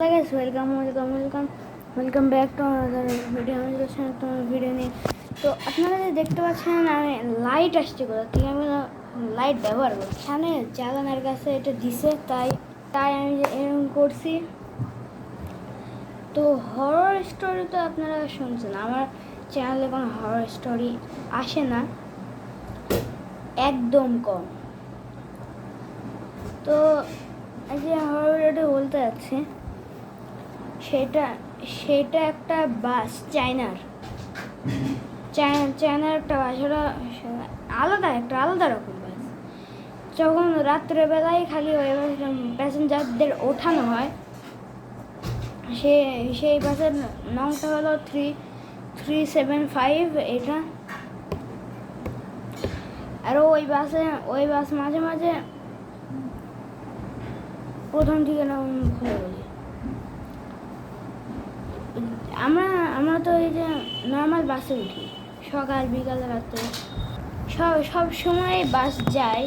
guys, welcome back to another video. আমি যাচ্ছি একটা ভিডিও নিয়ে। তো আপনারা দেখতে পাচ্ছেন আমি লাইট আসছে কোথা থেকে, আমি লাইট ব্যবহার করি এখানে জ্বালানোর কাছে এটা দিছে, তাই আমি এরকম করছি। তো হরর স্টোরি তো আপনারা শুনছেন, আমার চ্যানেলে কোনো হরর স্টোরি আসে না, একদম কম। তো আজ হরর ভিডিওটা বলতে যাচ্ছি, সেটা একটা বাস, চায়নার একটা বাস, ওটা আলাদা রকম বাস। যখন রাত্রেবেলায় খালি ওই প্যাসেঞ্জারদের ওঠানো হয়, সেই বাসের নংটা হলো 3375 এটা। আর ওই বাস মাঝে মাঝে প্রথম দিকে খুলে বলি, আমরা তো এই যে নর্মাল বাসে উঠি, সকাল বিকাল রাতে সব সময় বাস যায়।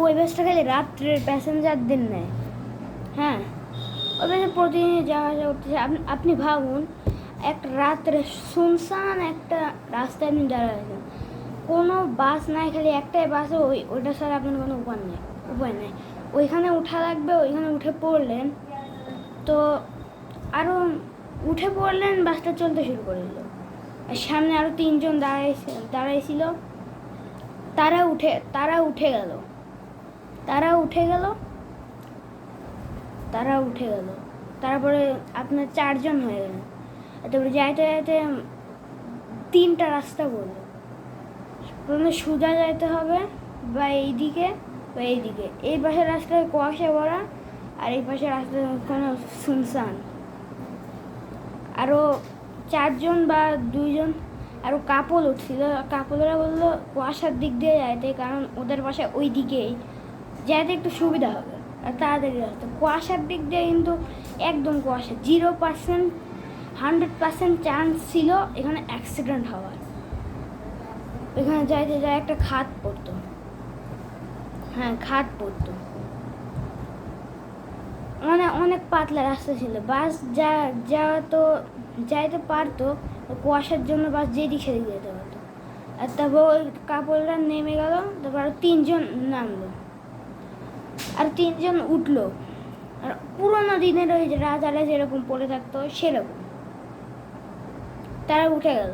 ওই বাসটা খালি রাত্রের প্যাসেঞ্জারদের নেয়। হ্যাঁ, ওই বাসে প্রতিদিন যাওয়া করতেছে। আপনি ভাবুন, একটা রাত্রে শুনশান একটা রাস্তায় আপনি দাঁড়াচ্ছেন, কোনো বাস নাই, খালি একটাই বাসে, ওইটা ছাড়া আপনার কোনো উপায় নেই। ওইখানে উঠা লাগবে, ওইখানে উঠে পড়লেন তো আরও উঠে পড়লেন, বাসটা চলতে শুরু করে দিল। আর সামনে আরও 3 জন দাঁড়াইছিল, তারা উঠে গেল। তারপরে আপনার 4 জন হয়ে গেলেন। তারপরে যাইতে 3টা রাস্তা বললো, প্রথমে সোজা যাইতে হবে, বা এইদিকে বা এইদিকে। এই পাশের রাস্তায় কুয়াশা ভরা, আর এই পাশের রাস্তায় কোনো শুনশান। আরও 4 জন বা 2 জন আরও কাপল উঠছিল। কাপলরা বললো কুয়াশার দিক দিয়ে যাইতে, কারণ ওদের পাশে ওই দিকেই যাইতে একটু সুবিধা হবে আর তাড়াতাড়ি রাস্তা। কুয়াশার দিক দিয়ে কিন্তু একদম কুয়াশা, 0%, 100% চান্স ছিল এখানে অ্যাক্সিডেন্ট হওয়ার। এখানে যাইতে একটা খাদ পড়তো। হ্যাঁ, খাদ পড়তো। অনেক পাতলা রাস্তা ছিল, বাস যাইতে পারতো, কুয়াশার জন্য বাস যেদিক সেদিক যেতে পারতো। আর তারপর ওই কাপড়রা নেমে গেল, তারপর আরও 3 জন নামলো, আর 3 জন উঠলো। আর পুরোনো দিনের ওই যে রাজারা যেরকম পড়ে থাকতো সেরকম তারা উঠে গেল।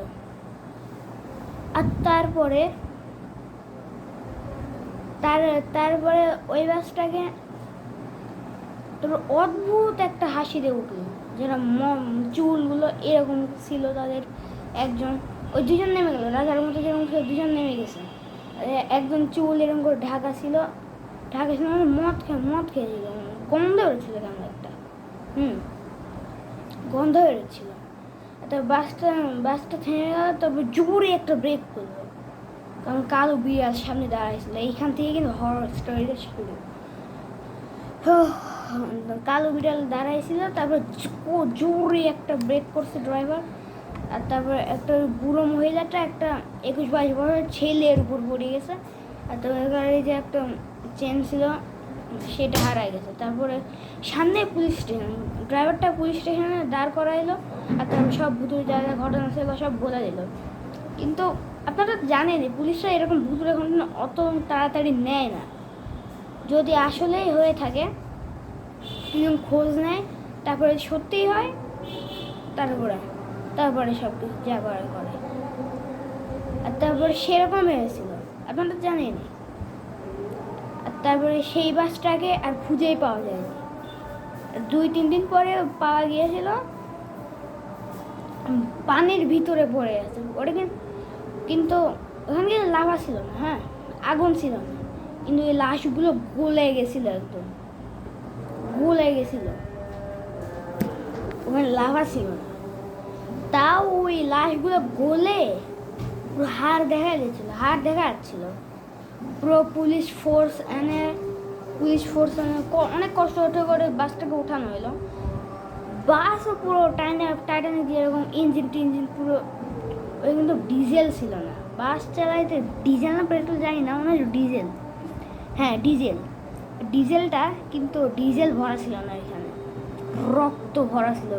আর তারপরে ওই বাসটাকে অদ্ভুত একটা হাসি দিয়ে উঠলো, যেটা চুলগুলো এরকম ছিল তাদের। ওই 2 জন নেমে গেল, রাজার মতো যেরকম ছিল 2 জন নেমে গেছে। একজন চুল এরকম করে ঢাকা ছিল মানে মদ খেয়েছিল, গন্ধ বেরোচ্ছিল কেমন একটা, গন্ধ বেরোচ্ছিল। তো বাসটা থেমে গেল, তারপর জোরে একটা ব্রেক করলো, কারণ কালো বিড়াল সামনে দাঁড়াইছিল। এইখান থেকে কিন্তু হরর স্টোরিটা শুরু। কালো বিড়াল দাঁড়াইছিল, তারপর জোরে একটা ব্রেক করছে ড্রাইভার। আর তারপর একটা বুড়ো মহিলাটা একটা 21-22 বছরের ছেলের উপর পড়ে গেছে। আর তারপর গাড়ির যে একটা চেন ছিল সেটা হারাই গেছে। তারপরে সামনে পুলিশ স্টেশন, ড্রাইভারটা পুলিশ স্টেশনে দাঁড় করাইলো। আর তারপর সব ভুতুরে যা ঘটনা ছিল সব বলে দিল। কিন্তু আপনারা জানেনই, পুলিশরা এরকম ভুতুরে ঘটনা অত তাড়াতাড়ি নেয় না। যদি আসলেই হয়ে থাকে খোঁজ নেয়, তারপরে সত্যিই হয়, তারপরে সব কিছু যা করে। আর তারপরে সেরকম হয়েছিল, আপনারা জানেনই। আর তারপরে সেই বাসটাকে আর খুঁজেই পাওয়া যায়নি। 2-3 দিন পরে পাওয়া গিয়েছিল, পানির ভিতরে পড়ে আছে। ওটা কিন্তু ওখানে কিন্তু লাভা ছিল না, হ্যাঁ, আগুন ছিল না, কিন্তু এই লাশগুলো গলে গেছিল, একদম গলে গেছিল। ওখানে লাভা ছিল না, তাও ওই লাশগুলো গলে পুরো হাড় দেখা যাচ্ছিল। পুরো পুলিশ ফোর্স এনে অনেক কষ্ট করে বাসটাকে উঠানো হলো। বাসও পুরো টাইটানিক যেরকম ইঞ্জিন পুরো, ওই কিন্তু ডিজেল ছিল না। বাস চালাইতে ডিজেল না পেট্রোল জানি না, মনে হয় ডিজেল। হ্যাঁ, ডিজেলটা কিন্তু ডিজেল ভরা ছিল না এখানে। রক্ত ভরা ছিল,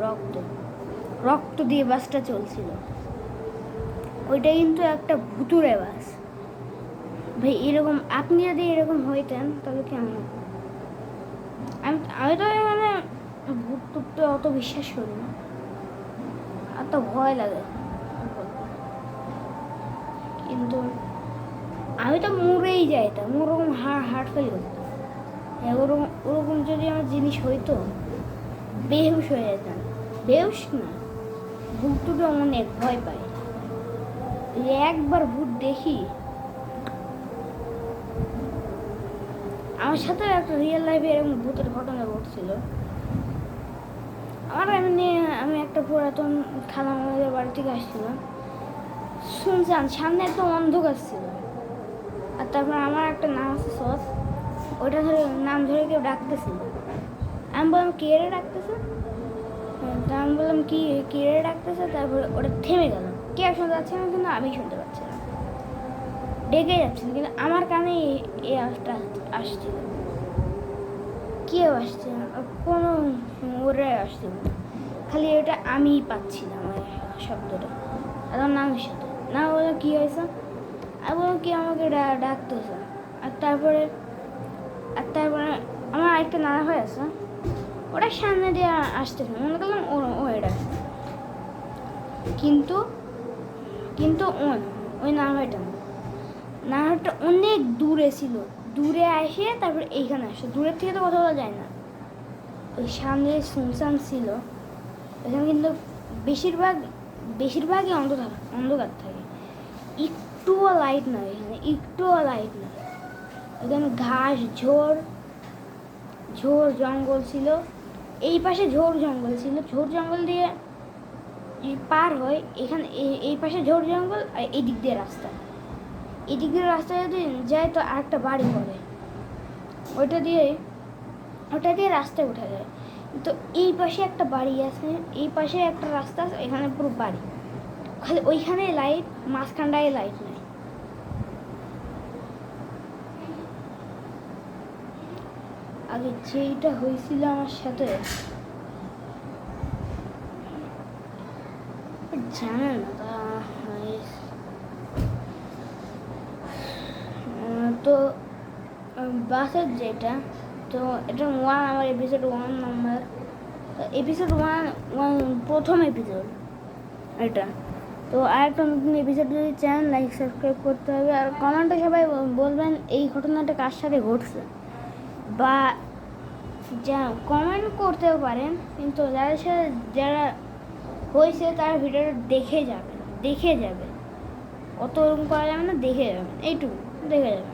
রক্ত দিয়ে বাসটা চলছিল। ওইটা কিন্তু একটা ভুতুড়ে বাস ভাই। এরকম আপনি যদি এরকম হইতেন তাহলে কেমন হতো? আমি তো মানে ভূত টুত তো অত বিশ্বাস করি না, আর তো ভয় লাগে, কিন্তু আমি তো মরেই যাইতাম। ওরকম হার্ট ফেল করতাম। ওরকম যদি আমার জিনিস হইতো বেহুশ হয়ে যেতাম। বেহুশ না, ভূত টুটে অনেক ভয় পাই। একবার ভূত দেখি, আমার সাথে একটা রিয়েল লাইফে এরকম ভূতের ঘটনা ঘটছিল। আমি একটা পুরাতন খালামাদের বাড়ি থেকে আসছিলাম, শুনছিলাম সামনে একদম অন্ধকার ছিল। আর তারপর আমার একটা নাম আছে সস, ওইটা ধরে নাম ধরে কেউ ডাকতেছিল। আমি বললাম কে রে ডাকতেছে? তা আমি বললাম কি রে ডাকতেছে? তারপরে ওটা থেমে গেল। কে শুনতে পাচ্ছে না, কিন্তু আমি শুনতে পাচ্ছি না, ডেকে যাচ্ছিল, কিন্তু আমার কানে এই আওয়াজটা আসছিল। কেউ আসছে না, কোনো ওরে আসছিল না, খালি এটা আমিই পাচ্ছিলাম ওই শব্দটা। আর আমার নামের সাথে না বলে কী হয়েছে, আমি বললাম কি আমাকে ডাকতেছে। আর তারপরে আমার একটা নানা ভাই আছে, ওটা সামনে দিয়ে আসতেছে, মনে করলাম ও এটা। কিন্তু ওই নানাভাইটা অনেক দূরে ছিল। দূরে আসে তারপরে এইখানে আসে। দূরের থেকে তো কথা বলা যায় না, ওই সামনে শুনশান ছিল। এখানে কিন্তু বেশিরভাগই অন্ধকার থাকে, একটুও লাইট নয় এখানে, একটুও লাইট নয়। এখানে ঘাস ঝোড় জঙ্গল ছিল। এই পাশে ঝোড় জঙ্গল ছিল, ঝোড় জঙ্গল দিয়ে পার হয় এখানে। এই পাশে ঝোড় জঙ্গল, আর এই দিক দিয়ে রাস্তা। এদিক দিয়ে রাস্তা যদি যায় তো আরেকটা বাড়ি পড়ে, ওটা দিয়ে রাস্তায় উঠা যায়। তো এই পাশে একটা বাড়ি আছে, এই পাশে একটা রাস্তা আছে, এখানে পুরো বাড়ি। খালি ওইখানে লাইট, মাঝখানটায় লাইট নাই। আগে যেইটা হয়েছিল আমার সাথে জানেন না, তো বাসের যেটা, তো এটা আমার এপিসোড 1 নাম্বার, এপিসোড 1 প্রথম এপিসোড এটা। তো আরেকটা নতুন এপিসোড যদি চান, লাইক সাবস্ক্রাইব করতে হবে। আর কমেন্টে সবাই বলবেন এই ঘটনাটা কার সাথে ঘটছে, বা যা কমেন্ট করতেও পারেন, কিন্তু যারা হয়েছে তারা ভিডিওটা দেখে যাবে। অত ওরকম করা যাবে না, দেখে যাবেন, এইটুকু দেখে যাবেন।